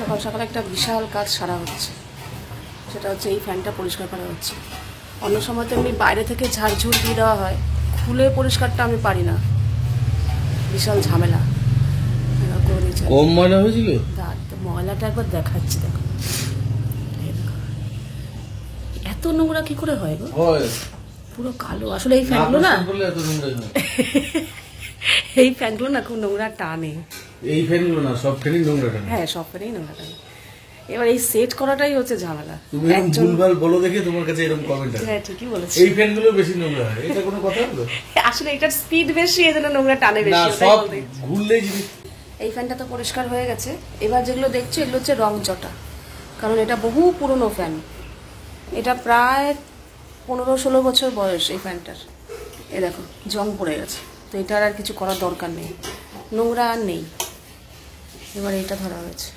সকাল সকাল একটা বিশাল কাজ সারা হচ্ছে, সেটা হচ্ছে এই ফ্যানটা পরিষ্কার করা হচ্ছে। অন্য সময় তো এমনি বাইরে থেকে ঝাড়ঝুড় দিয়ে দেওয়া হয়, খুলে পরিষ্কারটা আমি পারি না, বিশাল ঝামেলা করে দিয়েছে। কম ময়লা হয়েছিল, ময়লাটা একবার দেখাচ্ছি, দেখো এত নোংরা কি করে হয় গো, পুরো কালো। আসলে এই ফ্যানগুলো না এই ফ্যানগুলো না খুব নোংরা টানে। এই ফ্যানগুলো না, সব ফ্যানই নোংরা টানে। হ্যাঁ, সব ফ্যানই নোংরা টানে। এবার এই সেট করাটাই হচ্ছে ঝামেলা। তুমি এরকম ভুলভাল বলো দেখে তোমার কাছে এরকম কমেন্ট আসে। হ্যাঁ, ঠিকই বলেছো। এই ফ্যানগুলো বেশি নোংরা হয়, এটা কোনো কথা হলো? আসলে এটার স্পিড বেশি, এজন্য নোংরা টানে বেশি। না, সব ঘুরলেই জিনিস। এই ফ্যানটা তো পরিষ্কার হয়ে গেছে। এবার যেগুলো দেখছো এগুলো হচ্ছে রং চটা, কারণ এটা বহু পুরনো ফ্যান। এটা প্রায় 15-16 বছর বয়স এই ফ্যানটার। এ দেখো জং পড়ে গেছে, তো এটার আর কিছু করার দরকার নেই, নোংরা আর নেই। এবার এটা ধরা হয়েছে,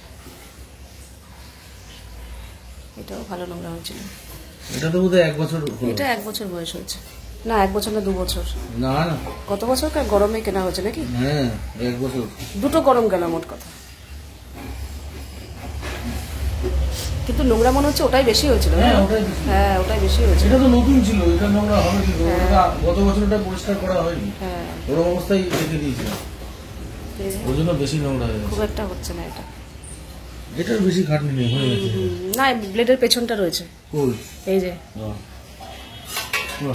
এটাও ভালো নোংরা হয়েছিল। এটা তো বোধহয় 1 বছর, এটা 1 বছর বয়স হয়েছে। না, 1 বছর না, 2 বছর। না না, কত বছর কার গরমে কেনা হয়েছে নাকি? হ্যাঁ 1 বছর। দুটো গরম গেল মোট কথা। কিন্তু নোংরা মনে হচ্ছে ওটাই বেশি হয়েছিল। হ্যাঁ, ওটাই বেশি হয়েছিল। এটা তো নতুন ছিল, এটা নোংরা হবে কি? গত বছরটা পরিষ্কার করা হয়নি, হ্যাঁ, ওর অবস্থায় রেখে দিয়েছিলাম, ওই জন্য বেশি নোংরা হয়ে গেছে। খুব একটা হচ্ছে না এটা। এটার বেশি খাটনি নেই, হয়ে গেছে। না, ব্লেডের পেছনটা রয়েছে, কই? এই যে।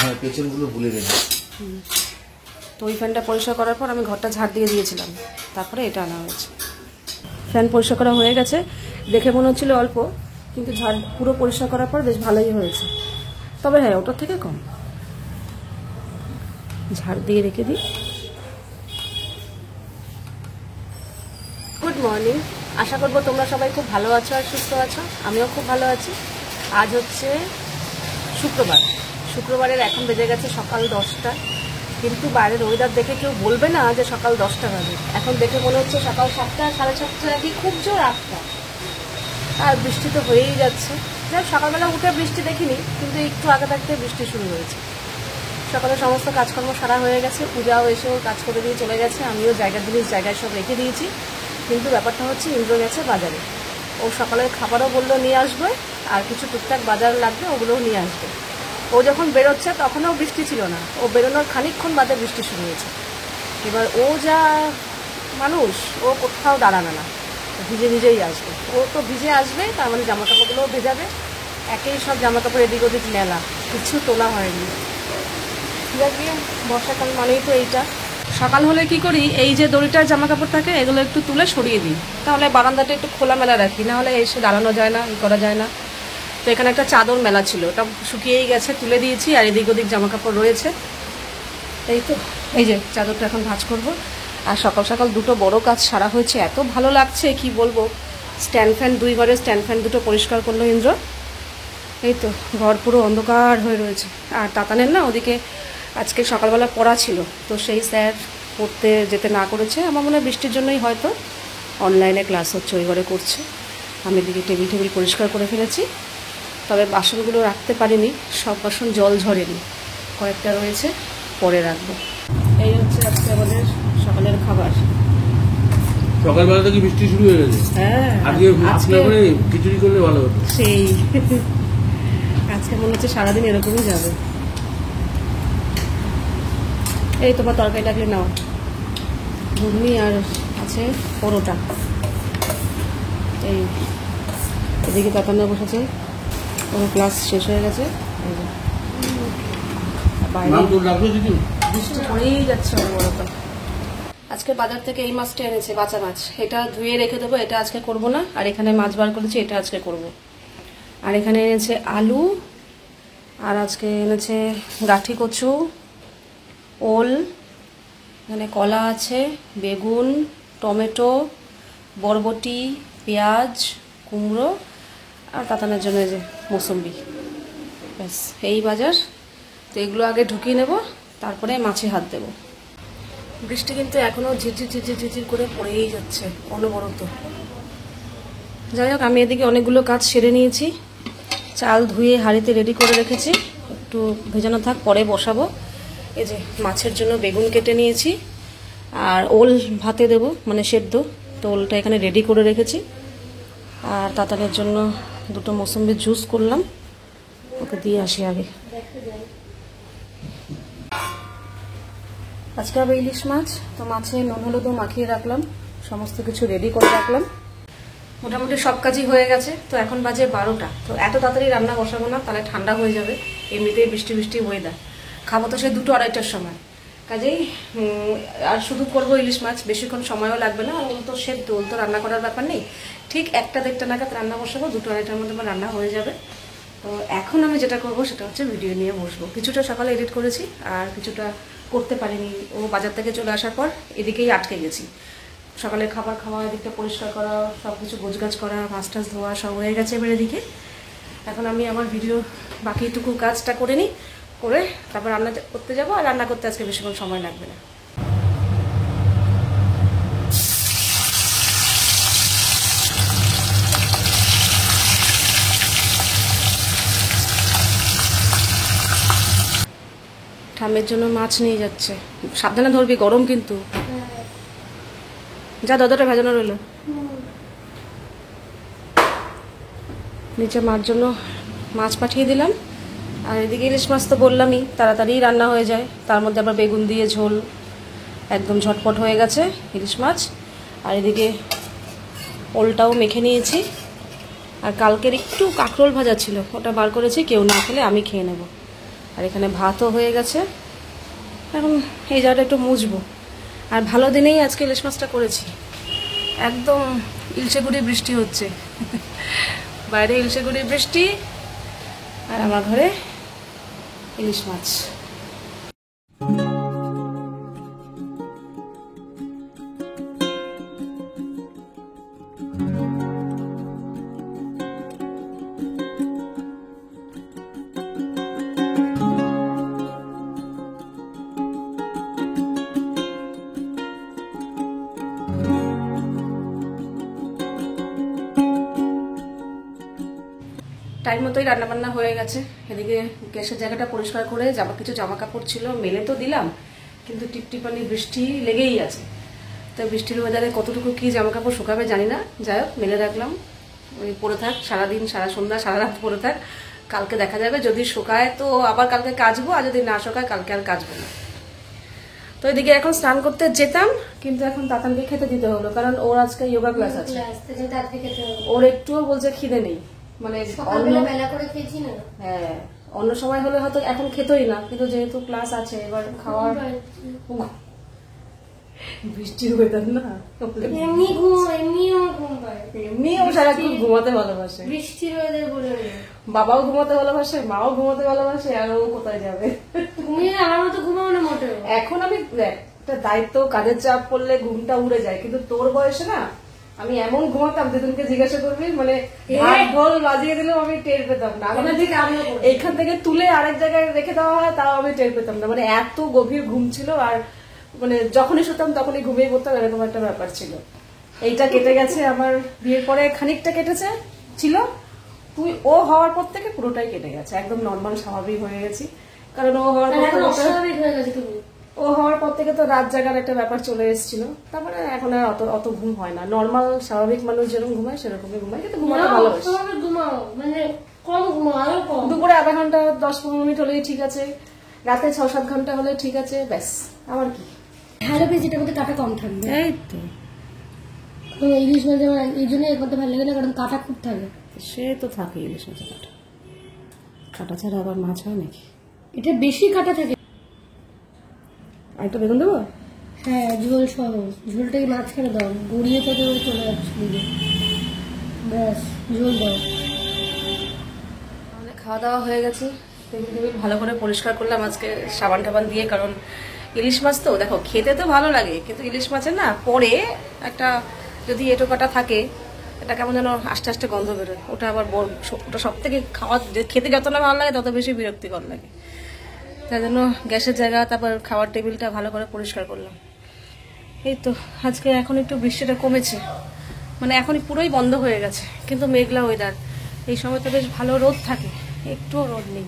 হ্যাঁ, পেছনগুলো ভুলে গেছি। তো ওই ফ্যানটা পরিষ্কার করার পর আমি ঘরটা ঝাড় দিয়ে দিয়েছিলাম, তারপরে এটা আনা হয়েছে। ফ্যান পরিষ্কার করা হয়ে গেছে, দেখে মনে হচ্ছিল অল্প, কিন্তু ঝাড় পুরো পরিষ্কার করার পর বেশ ভালোই হয়েছে। তবে হ্যাঁ, ওটার থেকে কম। ঝাড় দিয়ে রেখে দিই। গুড মর্নিং, আশা করবো তোমরা সবাই খুব ভালো আছো আর সুস্থ আছো। আমিও খুব ভালো আছি। আজ হচ্ছে শুক্রবার। শুক্রবারের এখন বেজে গেছে সকাল 10টা, কিন্তু বাইরের ওয়েদার দেখে কেউ বলবে না যে সকাল 10টা বাজে। এখন দেখে মনে হচ্ছে সকাল 7টা, 7:30 কি খুব জোর 8টা। আর বৃষ্টি তো হয়েই যাচ্ছে। যাই, সকালবেলা উঠে বৃষ্টি দেখিনি, কিন্তু একটু আগে থাকতে বৃষ্টি শুরু হয়েছে। সকালে সমস্ত কাজকর্ম সারা হয়ে গেছে, পূজাও এসেও কাজ করে দিয়ে চলে গেছে, আমিও জিনিস জায়গায় সব রেখে দিয়েছি। কিন্তু ব্যাপারটা হচ্ছে ইন্দ্র গেছে বাজারে। ও সকালের খাবারও বললো নিয়ে আসবে, আর কিছু টুকটাক বাজার লাগবে ওগুলোও নিয়ে আসবে। ও যখন বেরোচ্ছে তখনও বৃষ্টি ছিল না, ও বেরোনোর খানিকক্ষণ বাদে বৃষ্টি শুরু হয়েছে। এবার ও যা মানুষ, ও কোথাও দাঁড়াবে না, ভিজে ভিজেই আসবে। ও তো ভিজে আসবে, তার মানে জামা কাপড়গুলোও ভেজাবে। একেই সব জামা কাপড় এদিক ওদিক মেলা, কিছু তোলা হয়নি। গিয়ে বর্ষাকাল মানেই তো এইটা। সকাল হলে কি করি, এই যে দড়িটার জামা কাপড় থাকে এগুলো একটু তুলে সরিয়ে দিই, তাহলে বারান্দাটা একটু খোলামেলা রাখি, না হলে এসে দাঁড়ানো যায় না, করা যায় না। তো এখানে একটা চাদর মেলা ছিল, ওটা শুকিয়েই গেছে, তুলে দিয়েছি। আর এদিক ওদিক জামা কাপড় রয়েছে, এই তো। এই যে চাদরটা এখন ভাঁজ করব। আর সকাল সকাল দুটো বড় কাজ সারা হয়েছে, এত ভালো লাগছে কি বলবো। স্ট্যান্ড ফ্যান, 2 ঘরের স্ট্যান্ড ফ্যান দুটো পরিষ্কার করলো ইন্দ্র। এই তো, ঘর পুরো অন্ধকার হয়ে রয়েছে। আর তাতানের না ওদিকে আজকে সকালবেলা পড়া ছিল, তো সেই স্যার পড়তে যেতে না করেছে। আমার মনে হয় বৃষ্টির জন্যই হয়তো অনলাইনে ক্লাস হচ্ছে, ওই ঘরে করছে। আমি এদিকে টেবিল পরিষ্কার করে ফেলেছি, তবে বাসনগুলো রাখতে পারিনি, সব বাসন জল ঝরেনি, কয়েকটা রয়েছে, পরে রাখবো। এই হচ্ছে আজকে আমাদের সকালের খাবার। সকালবেলা থেকে বৃষ্টি শুরু হয়ে গেছে। হ্যাঁ, আজকে খিচুড়ি করলে ভালো হতো। সেই আজকে মনে হচ্ছে সারাদিন এরকমই যাবে। এই তোমার তরকারি লাগলে নাও, ঘুগনি আর আছে পরোটা। এই এদিকে তাতানো বসেছে, ওর ক্লাস শেষ হয়ে গেছে। বাইরে বৃষ্টি পড়েই যাচ্ছে অনবরত। আজকে বাজার থেকে এই মাছটা এনেছে, বাঁচা মাছ। এটা ধুয়ে রেখে দেবো, এটা আজকে করব না। আর এখানে মাছ বার করেছি, এটা আজকে করব। আর এখানে এনেছে আলু, আর আজকে এনেছে গাঠি কচু, ওল, এখানে কলা আছে, বেগুন, টমেটো, বরবটি, পেঁয়াজ, কুমড়ো, আর তাতানের জন্য যে মৌসুম্বি। ব্যাস এই বাজার। তো এগুলো আগে ঢুকিয়ে নেব, তারপরে মাছে হাত দেব। বৃষ্টি কিন্তু এখনও ঝিরঝির করে পড়েই যাচ্ছে অনবরত। যাই হোক, আমি এদিকে অনেকগুলো কাজ সেরে নিয়েছি। চাল ধুয়ে হাঁড়িতে রেডি করে রেখেছি, একটু ভেজানো থাক, পরে বসাবো। এই যে মাছের জন্য বেগুন কেটে নিয়েছি, আর ওল ভাতে দেবো, মানে সেদ্ধ। তো ওলটা এখানে রেডি করে রেখেছি। আর তাতানের জন্য দুটো মৌসুম্বির জুস করলাম, ওকে দিয়ে আসি আগে। আজকে আবার ইলিশ মাছ, তো মাছে নুন হলুদও মাখিয়ে রাখলাম, সমস্ত কিছু রেডি করে রাখলাম। মোটামুটি সব কাজই হয়ে গেছে। তো এখন বাজে 12টা। তো এত তাড়াতাড়ি রান্না বসাবো না, তাহলে ঠান্ডা হয়ে যাবে। এমনিতেই বৃষ্টি বৃষ্টি ওয়েদার, খাবো তো সে 2-2:30টার সময়। কাজেই আর শুধু করবো ইলিশ মাছ, বেশিক্ষণ সময়ও লাগবে না। আর তো সে দোল তো রান্না করার ব্যাপার নেই, ঠিক 1টা-1:30 নাগাদ রান্না বসাবো, 2-2:30টার মধ্যে আমার রান্না হয়ে যাবে। তো এখন আমি যেটা করবো সেটা হচ্ছে ভিডিও নিয়ে বসবো। কিছুটা সকালে এডিট করেছি আর কিছুটা করতে পারিনি। ও বাজার থেকে চলে আসার পর এদিকেই আটকে গেছি। সকালে খাবার খাওয়া, এদিকটা পরিষ্কার করা, সব কিছু গোছগাছ করা, মাছ টাছ ধোয়া সব হয়ে গেছে এবার এদিকে। এখন আমি আমার ভিডিও বাকিটুকু কাজটা করে নিই, করে তারপর রান্না করতে যাবো। আর রান্না করতে আজকে বেশিক্ষণ সময় লাগবে না। ঠাম্মের জন্য মাছ নিয়ে যাচ্ছে, সাবধানে ধরবি, গরম কিন্তু। যা দাদাটা ভেজানো রইল। নিচে মার জন্য মাছ পাঠিয়ে দিলাম। আর এদিকে ইলিশ মাছ তো বললামই, তাড়াতাড়ি রান্না হয়ে যায়। তার মধ্যে আবার বেগুন দিয়ে ঝোল, একদম ঝটপট হয়ে গেছে ইলিশ মাছ। আর এদিকে ওলটাও মেখে নিয়েছি। আর কালকের একটু কাঁকরোল ভাজা ছিল, ওটা বার করেছি, কেউ না খেলে আমি খেয়ে নেব। আর এখানে ভাতও হয়ে গেছে। এখন এই জায়গাটা একটু মুছবো। আর ভালো দিনেই আজকে ইলিশ মাছটা করেছি। একদম ইলশেগুড়ি বৃষ্টি হচ্ছে, বাইরে ইলশেগুড়ি বৃষ্টি, আর আমার ঘরে ইলিশ মাছ। টাইম মতোই রান্নাবান্না হয়ে গেছে। এদিকে গ্যাসের জায়গাটা পরিষ্কার করে কিছু জামা কাপড় ছিল মেলে তো দিলাম, কিন্তু টিপটিপানি বৃষ্টি লেগেই আছে। তো বৃষ্টির ওয়েদারে কতটুকু কি জামা কাপড় শুকাবে জানি না, যাই হোক মেলে রাখলাম। ওই পরে থাক সারাদিন, সারা সন্ধ্যা, সারা রাত পরে থাক। কালকে দেখা যাবে, যদি শুকায় তো আবার কালকে কাচবো, আর যদি না শুকায় কালকে আর কাচবো না। তো এদিকে এখন স্নান করতে যেতাম, কিন্তু এখন তাতানকে খেতে দিতে হলো, কারণ ওর আজকে যোগা ক্লাস আছে। ওর একটুও বলছে খিদে নেই, মানে হ্যাঁ অন্য সময় হলে হয়তো এখন খেতোই না, কিন্তু যেহেতু ক্লাস আছে এবার খাওয়ার। বৃষ্টির ওয়েদার না, এমনি ও সারাক্ষণ ঘুমাতে ভালোবাসে। বৃষ্টির ওয়েদার বলে বাবাও ঘুমাতে ভালোবাসে, মাও ঘুমাতে ভালোবাসে, আর ও কোথায় যাবে? আমার মতো ঘুমাও না মোটে। এখন আমি একটা দায়িত্ব, কাজের চাপ পড়লে ঘুমটা উড়ে যায়, কিন্তু তোর বয়সে না আমি এমন ঘুমাতাম, যেদিনকে জিজ্ঞাসা করবি মানে ঢোল বাজিয়ে দিলেও আমি টের পেতাম না। এইখান থেকে তুলে আরেক জায়গায় রেখে দেওয়া হয়, তাও আমি টের পেতাম না। মানে এত গভীর ঘুম ছিল, আর মানে যখনই শুতাম তখনই ঘুমিয়ে পড়তাম, এরকম একটা ব্যাপার ছিল। এইটা কেটে গেছে, আমার বিয়ের পরে খানিকটা কেটেছে ছিল, তুই ও হওয়ার পর থেকে পুরোটাই কেটে গেছে, একদম নর্মাল স্বাভাবিক হয়ে গেছি। কারণ ও হওয়ার পর থেকে তো রাত জাগার একটা ব্যাপার চলে এসেছিল। তারপরে এখন আর অত ঘুম হয় না, নর্মাল স্বাভাবিক মানুষ যেরকম ঘুমায় সেরকমই ঘুমায়, কিন্তু ঘুমাতে ভালোবাসি। দুপুরে আধা ঘন্টা 10-15 মিনিট হলেই ঠিক আছে, রাতে 6-7 ঘন্টা হলে ঠিক আছে, ব্যাস। আমার কি ভালো পেয়েছি, এটার মধ্যে কাটা কম থাকবে। এই তো ইলিশ মাছ আমার এই জন্য এর মধ্যে ভালো লাগে না, কারণ কাটা খুব থাকে। সে তো থাকে ইলিশ মাছের কাটা, কাটা ছাড়া আবার মাছ হয় নাকি? এটা বেশি কাটা থাকে। আর একটু বেগুন দেবো? হ্যাঁ, ঝোল সহ, ঝোলটাকে মাঝখানে দাও, গড়িয়ে তো চলে যাচ্ছে, ব্যাস ঝোল দাও। আমাদের খাওয়া দাওয়া হয়ে গেছে, টেবিল ভালো করে পরিষ্কার করলাম আজকে সাবান টাবান দিয়ে। কারণ ইলিশ মাছ তো দেখো খেতে তো ভালো লাগে, কিন্তু ইলিশ মাছের না পরে একটা যদি এঁটো কাটা থাকে, এটা কেমন যেন আস্তে আস্তে গন্ধ বেরোয়। ওটা আবার ওটা সব থেকে খেতে যত না ভালো লাগে তত বেশি বিরক্তিকর লাগে। তাই জন্য গ্যাসের জায়গা, তারপর খাওয়ার টেবিলটা ভালো করে পরিষ্কার করলাম। এই তো আজকে এখন একটু বৃষ্টিটা কমেছে, মানে এখনই পুরোই বন্ধ হয়ে গেছে, কিন্তু মেঘলা ওয়েদার। এই সময় তো বেশ ভালো রোদ থাকে, একটুও রোদ নেই।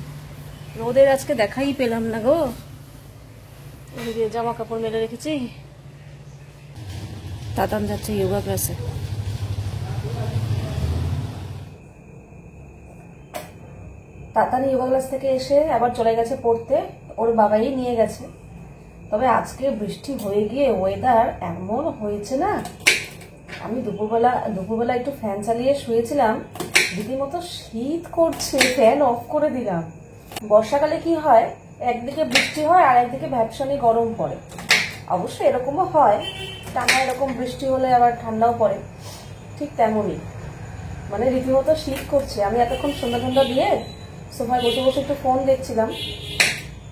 রোদের আজকে দেখাই পেলাম না গো। ওইদিকে জামা কাপড় মেলে রেখেছি, তাতান যাচ্ছে যোগা ক্লাসে। তাড়াতাড়ি যোগা ক্লাস থেকে এসে আবার চলে গেছে পড়তে, ওর বাবাই নিয়ে গেছে। তবে আজকে বৃষ্টি হয়ে গিয়ে ওয়েদার এমন হয়েছে না, আমি দুপুরবেলা একটু ফ্যান চালিয়ে শুয়েছিলাম, রীতিমতো শীত করছে, ফ্যান অফ করে দিলাম। বর্ষাকালে কি হয়, একদিকে বৃষ্টি হয় আর একদিকে ভ্যাপসানি গরম পড়ে। অবশ্য এরকমও হয়, টানা এরকম বৃষ্টি হলে আবার ঠান্ডাও পড়ে, ঠিক তেমনই মানে রীতিমতো শীত করছে। আমি এতক্ষণ সন্ধ্যা দিয়ে সোফায় বসে বসে একটু ফোন দেখছিলাম,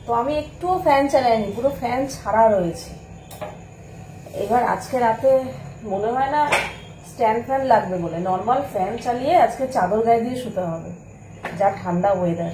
তো আমি একটুও ফ্যান চালাইনি, পুরো ফ্যান ছাড়া রয়েছে। এবার আজকে রাতে মনে হয় না স্ট্যান্ড ফ্যান লাগবে বলে, নর্মাল ফ্যান চালিয়ে আজকে চাদর গায়ে দিয়ে শুতে হবে, যা ঠান্ডা ওয়েদার।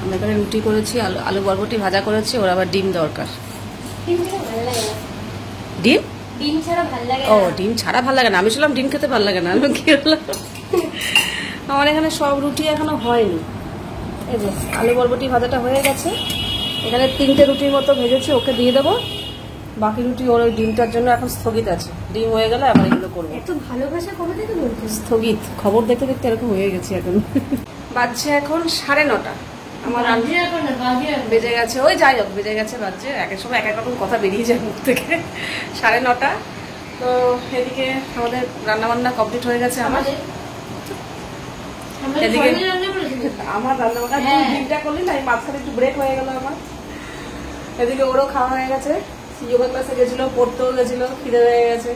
আমরা এখানে রুটি করেছি, আলু বরবটি ভাজা করেছি, ওর আবার ডিম দরকার। ডিম ডিম ছাড়া ভালো লাগে ও ডিম ছাড়া ভালো লাগে না, আমি শুনলাম ডিম খেতে ভালো লাগে না। আমি কি হলাম, আমার এখানে সব রুটি এখনো হয়নি। এই যে আলু বরবটি ভাজাটা হয়ে গেছে, এখানে 3টে রুটির মতো ভেজেছি, ওকে দিয়ে দেবো। বাকি রুটি ওর ওই ডিমটার জন্য এখন স্থগিত আছে, ডিম হয়ে গেলে আবার এগুলো করবো। এত ভালোবাসা কবে থেকে বলতে স্থগিত, খবর দেখতে দেখতে এরকম হয়ে গেছে এখন। বাজছে এখন 9:30। আমার বেজে গেছে, ওই যাই হোক বেজে গেছে, বাজছে, এক এক সময় এক এক রকম কথা বেরিয়ে যায় মুখ থেকে। 9:30। তো এদিকে আমাদের রান্নাবান্না কমপ্লিট হয়ে গেছে। এদিকে আমার রান্নাবান্না ডিমটা করলি না, মাঝখানে একটু ব্রেক হয়ে গেল আমার। এদিকে ওরও খাওয়া হয়ে গেছে, যোগা ক্লাসে গেছিল, পড়তেও গেছিল, খিদে হয়ে গেছে।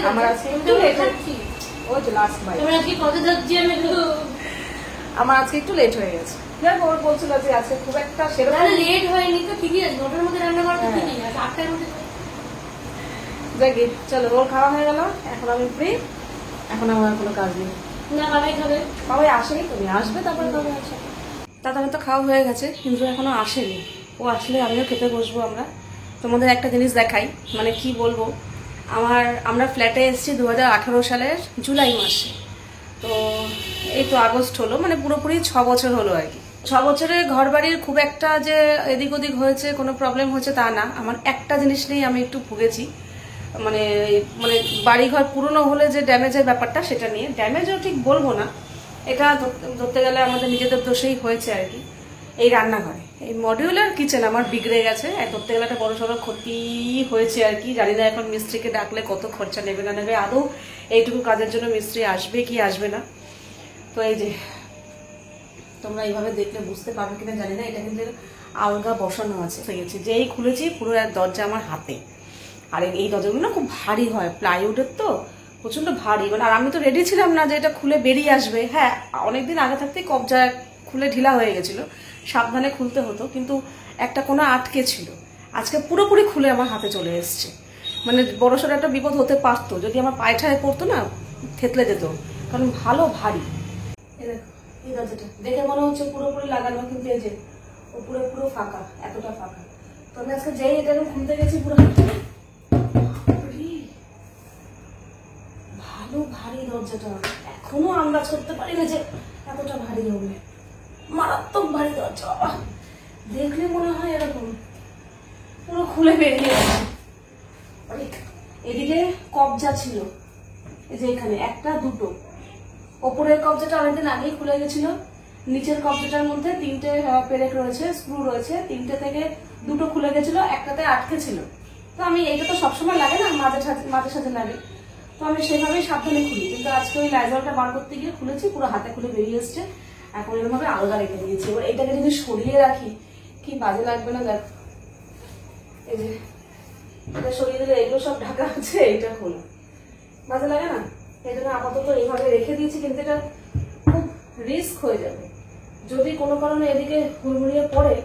আমার আজকে একটু লেট ওই তো লাস্ট বাই, আমার আজকে একটু লেট হয়ে গেছে। যাক ওর বলছিল যে আজকে খুব একটা সেরকম লেট হয়নি তো ঠিকই আছে, 9টার মধ্যে রান্না করা তো ঠিকই আছে, 8টার মধ্যে। দেখি চলো, ওর খাওয়া হয়ে গেল, এখন আমি ফ্রি, এখন আমার কোনো কাজ নেই। না বাবাই খাবে, বাবাই আসেনি, তুমি আসবে তারপরে বাবাই আসে। তারপরে তো খাওয়া হয়ে গেছে, কিন্তু এখনো আসেনি। ও আসলে আমিও খেতে বসবো। আমরা তোমাদের একটা জিনিস দেখাই, মানে কি বলবো, আমরা ফ্ল্যাটে এসেছি 2018 সালের জুলাই মাসে। তো এই তো আগস্ট হলো, মানে পুরোপুরি 6 বছর হলো আর কি। 6 বছরের ঘর বাড়ির খুব একটা যে এদিক ওদিক হয়েছে, কোনো প্রবলেম হয়েছে তা না। আমার একটা জিনিস নিয়ে আমি একটু ভুগেছি, মানে মানে বাড়িঘর পুরনো হলে যে ড্যামেজের ব্যাপারটা, সেটা নিয়ে। ড্যামেজও ঠিক বলবো না, এটা ধরতে গেলে আমাদের নিজেদের দোষেই হয়েছে আর কি। এই রান্নাঘরে এই মডিউলার কিচেন আমার বিগড়ে গেছে, ধরতে গেলে একটা বড় সড়ো ক্ষতি হয়েছে আর কি। জানি না এখন মিস্ত্রিকে ডাকলে কত খরচা নেবে না নেবে, আদৌ এইটুকু কাজের জন্য মিস্ত্রি আসবে কি আসবে না। তো এই যে তোমরা এইভাবে দেখলে বুঝতে পারবে কিনা জানি না, এটা কিন্তু আলগা বসানো আছে। যেই খুলেছি পুরো এক দরজা আমার হাতে, আর এই দরজাগুলো না খুব ভারী হয়, প্লাইউডের তো প্রচন্ড ভারী। মানে আর আমি তো রেডি ছিলাম না যে এটা খুলে বেরিয়ে আসবে। হ্যাঁ, অনেকদিন আগে থাকতেই কবজা খুলে ঢিলা হয়ে গেছিল, সাবধানে খুলতে হতো, কিন্তু একটা কোনা আটকে ছিল। আজকে পুরোপুরি খুলে আমার হাতে চলে এসছে। মানে বড়সড় একটা বিপদ হতে পারতো, যদি আমার পায়ে ঠায় পড়তো না, থেতলে যেত, কারণ ভালো ভারী। এই দরজাটা দেখে মনে হচ্ছে পুরোপুরি লাগানো, কিন্তু এই যে ও পুরো ফাঁকা, এতটা ফাঁকা। তো আমি আজকে যেই এটা খুলতে গেছি, পুরো ভালো ভারী দরজাটা, এখনো আন্দাজ করতে পারি না যে এতটা ভারী হবে। মারাত্মক ভারী দরজা, দেখলে মনে হয় এরকম পুরো খুলে বেরিয়ে গেছে। এদিকে কবজা ছিল, এই যে এখানে একটা দুটো, ওপরের কবজাটা অনেকদিন আগেই খুলে গেছিল, নিচের কবজাটার মধ্যে 3টে পেরেক রয়েছে, স্ক্রু রয়েছে, 3টে থেকে 2টো খুলে গেছিল, একটাতে আটকে ছিল। তো আমি এইটা তো সবসময় লাগে না, মাঝে সাঝে লাগে, তো আমি সেভাবেই সাবধানে খুলি। কিন্তু আজকে ওই লাইজলটা বার করতে গিয়ে খুলেছি, পুরো হাতে খুলে বেরিয়ে এসছে। এখন এরকম ভাবে আলগা রেখে দিয়েছি। এবার এটাকে যদি সরিয়ে রাখি কি বাজে লাগবে না, দেখ এই যে এটা সরিয়ে দিলে এগুলো সব ঢাকা আছে, এইটা খোলা, বাজে লাগে না। এই জন্য আপাতত এইভাবে রেখে দিয়েছি, কিন্তু এটা রিস্ক হয়ে যাবে। যদি কোনো কারণে এদিকে হুড়মুড়িয়ে পড়ে,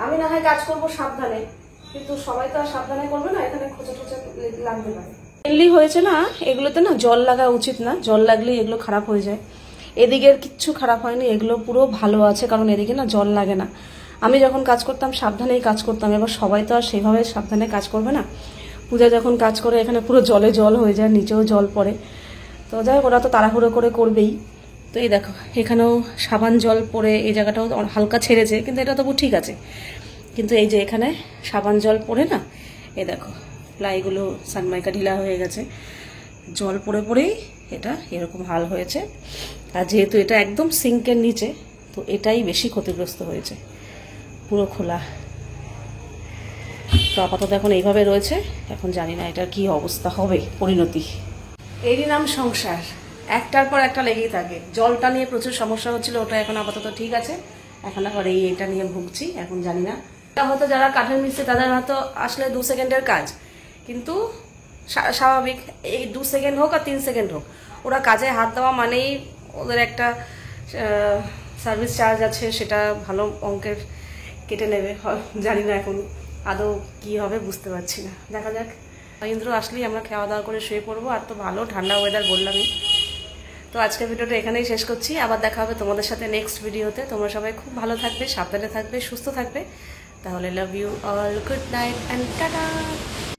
আমি না হয় কাজ করব সাবধানে, কিন্তু সবাই তো আর সাবধানে করবে না, এখানে খোঁচা টোচা লাগতে পারে। মেনলি হয়েছে না, এগুলোতে না জল লাগা উচিত না, জল লাগলেই এগুলো খারাপ হয়ে যায়। এদিকের কিচ্ছু খারাপ হয়নি, এগুলো পুরো ভালো আছে, কারণ এদিকে না জল লাগে না। আমি যখন কাজ করতাম সাবধানেই কাজ করতাম, এবার সবাই তো আর সেভাবে সাবধানে কাজ করবে না। পূজা যখন কাজ করে এখানে পুরো জলে জল হয়ে যায়, নিচেও জল পড়ে। তো যাই হোক, ওরা তো তাড়াহুড়ো করে করবেই। তো এই দেখো এখানেও সাবান জল পড়ে এই জায়গাটাও হালকা ছেড়েছে, কিন্তু এটা তবু ঠিক আছে। কিন্তু এই যে এখানে সাবান জল পড়ে না, এই দেখো প্লাইগুলো সানমাইকা ঢিলা হয়ে গেছে, জল পড়ে পড়েই এটা এরকম হাল হয়েছে। আর যেহেতু এটা একদম সিঙ্কের নিচে, তো এটাই বেশি ক্ষতিগ্রস্ত হয়েছে, পুরো খোলা। তো আপাতত এখন এইভাবে রয়েছে, এখন জানি না এটার কি অবস্থা হবে, পরিণতি। এরই নাম সংসার, একটার পর একটা লেগেই থাকে। জলটা নিয়ে প্রচুর সমস্যা হচ্ছিল, ওটা এখন আপাতত ঠিক আছে। এখন আবার এটা নিয়ে ভুগছি, এখন জানি না। হয়তো যারা কাঠের মিস্ত্রি তাদের হয়তো আসলে 2 সেকেন্ডের কাজ, কিন্তু স্বাভাবিক এই 2 সেকেন্ড হোক আর 3 সেকেন্ড হোক, ওরা কাজে হাত দেওয়া মানেই ওদের একটা সার্ভিস চার্জ আছে, সেটা ভালো অঙ্কের কেটে নেবে। জানি না এখন আদৌ কি হবে, বুঝতে পারছি না, দেখা যাক। ইন্দ্র আসলেই আমরা খাওয়া দাওয়া করে শুয়ে পড়বো। আর তো ভালো ঠান্ডা ওয়েদার বললামই। তো আজকের ভিডিওটা এখানেই শেষ করছি, আবার দেখা হবে তোমাদের সাথে নেক্সট ভিডিওতে। তোমরা সবাই খুব ভালো থাকবে, সাবধানে থাকবে, সুস্থ থাকবে। তাহলে love you all, good night and tata.